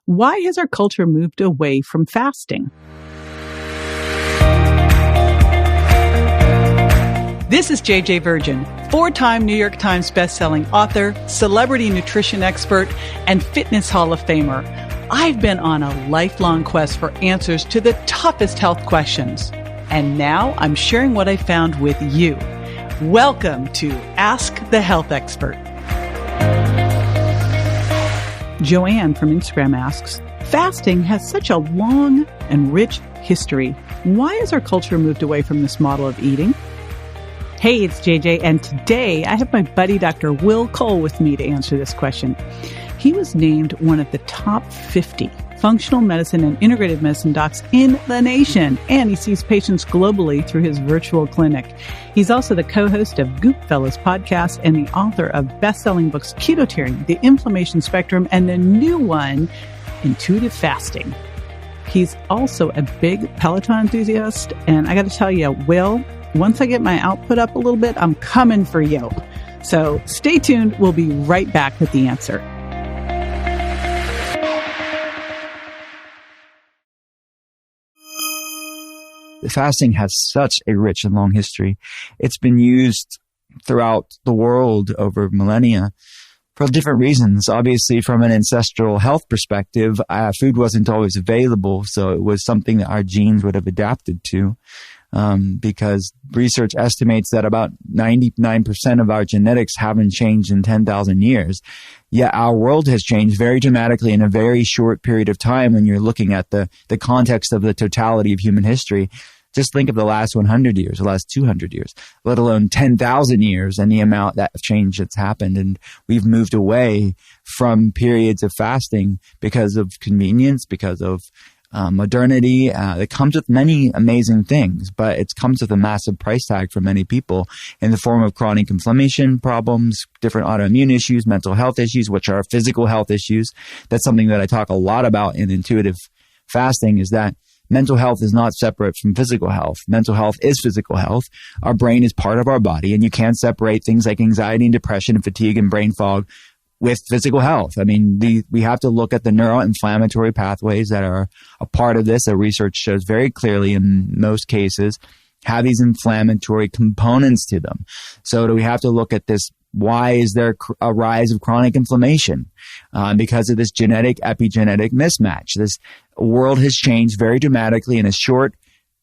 Why has our culture moved away from fasting? This is JJ Virgin, 4-time New York Times bestselling author, celebrity nutrition expert, and fitness Hall of Famer. I've been on a lifelong quest for answers to the toughest health questions. And now I'm sharing what I found with you. Welcome to Ask the Health Expert. Joanne from Instagram asks, fasting has such a long and rich history. Why has our culture moved away from this model of eating? Hey, it's JJ, and today I have my buddy Dr. Will Cole with me to answer this question. He was named one of the top 50 functional medicine and integrative medicine docs in the nation, and he sees patients globally through his virtual clinic. He's also the co-host of Goop Fellows podcast and the author of best-selling books Keto-Tearing, The Inflammation Spectrum, and the new one, Intuitive Fasting. He's also a big Peloton enthusiast, and I got to tell you, Will, once I get my output up a little bit, I'm coming for you. So stay tuned. We'll be right back with the answer. Fasting has such a rich and long history. It's been used throughout the world over millennia for different reasons. Obviously, from an ancestral health perspective, food wasn't always available, so it was something that our genes would have adapted to. Because research estimates that about 99% of our genetics haven't changed in 10,000 years. Yet our world has changed very dramatically in a very short period of time when you're looking at the context of the totality of human history. Just think of the last 100 years, the last 200 years, let alone 10,000 years, and the amount that of change that's happened. And we've moved away from periods of fasting because of convenience, because of modernity. It comes with many amazing things, but it comes with a massive price tag for many people in the form of chronic inflammation problems, different autoimmune issues, mental health issues, which are physical health issues. That's something that I talk a lot about in intuitive fasting, is that mental health is not separate from physical health. Mental health is physical health. Our brain is part of our body, and you can't separate things like anxiety and depression and fatigue and brain fog with physical health. I mean, we have to look at the neuroinflammatory pathways that are a part of this. The research shows very clearly in most cases have these inflammatory components to them. So do we have to look at this? Why is there a rise of chronic inflammation? Because of this genetic epigenetic mismatch. This world has changed very dramatically in a short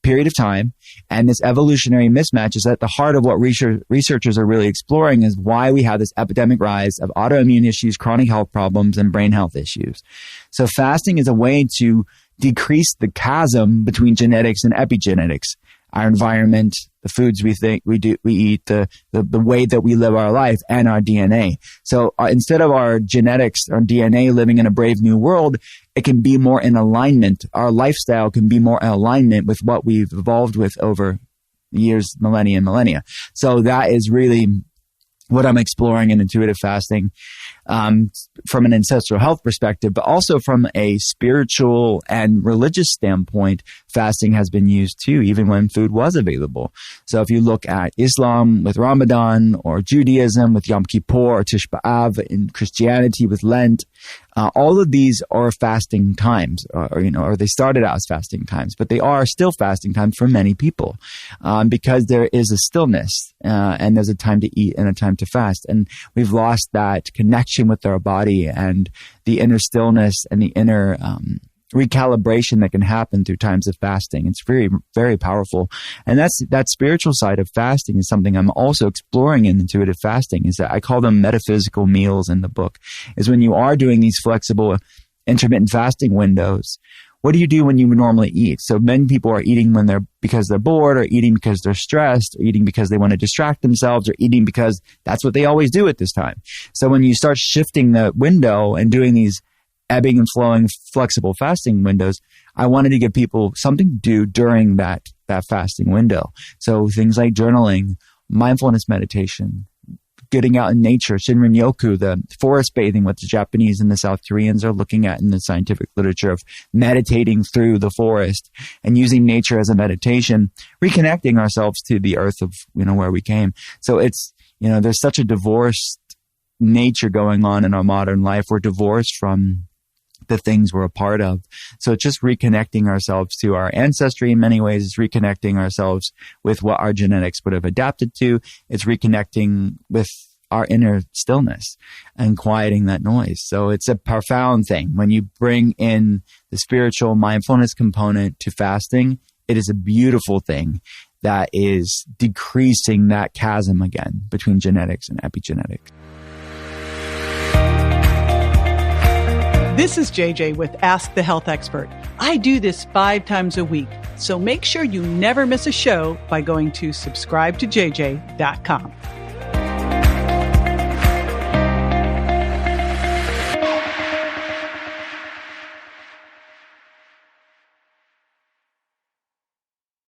period of time, and this evolutionary mismatch is at the heart of what researchers are really exploring, is why we have this epidemic rise of autoimmune issues, chronic health problems, and brain health issues. So fasting is a way to decrease the chasm between genetics and epigenetics. Our environment, the foods we eat, the way that we live our life, and our DNA. So instead of our genetics, our DNA living in a brave new world, it can be more in alignment. Our lifestyle can be more in alignment with what we've evolved with over years, millennia. So that is really what I'm exploring in intuitive fasting, from an ancestral health perspective, but also from a spiritual and religious standpoint. Fasting has been used too, even when food was available. So if you look at Islam with Ramadan, or Judaism with Yom Kippur, or Tish B'Av, in Christianity with Lent, all of these are fasting times, or they started out as fasting times, but they are still fasting times for many people, because there is a stillness, and there's a time to eat and a time to fast. And we've lost that connection with our body and the inner stillness and the inner recalibration that can happen through times of fasting. It's very, very powerful. And that spiritual side of fasting is something I'm also exploring in intuitive fasting, is that I call them metaphysical meals in the book, is when you are doing these flexible intermittent fasting windows. What do you do when you normally eat? So many people are eating because they're bored, or eating because they're stressed, or eating because they want to distract themselves, or eating because that's what they always do at this time. So when you start shifting the window and doing these ebbing and flowing flexible fasting windows, I wanted to give people something to do during that fasting window. So things like journaling, mindfulness meditation, getting out in nature, Shinrin-yoku, the forest bathing, what the Japanese and the South Koreans are looking at in the scientific literature of meditating through the forest and using nature as a meditation, reconnecting ourselves to the earth of, where we came. So it's, there's such a divorced nature going on in our modern life. We're divorced from the things we're a part of. So it's just reconnecting ourselves to our ancestry in many ways. It's reconnecting ourselves with what our genetics would have adapted to. It's reconnecting with our inner stillness and quieting that noise. So it's a profound thing. When you bring in the spiritual mindfulness component to fasting, it is a beautiful thing that is decreasing that chasm again between genetics and epigenetics. This is JJ with Ask the Health Expert. I do this 5 times a week, so make sure you never miss a show by going to subscribetojj.com.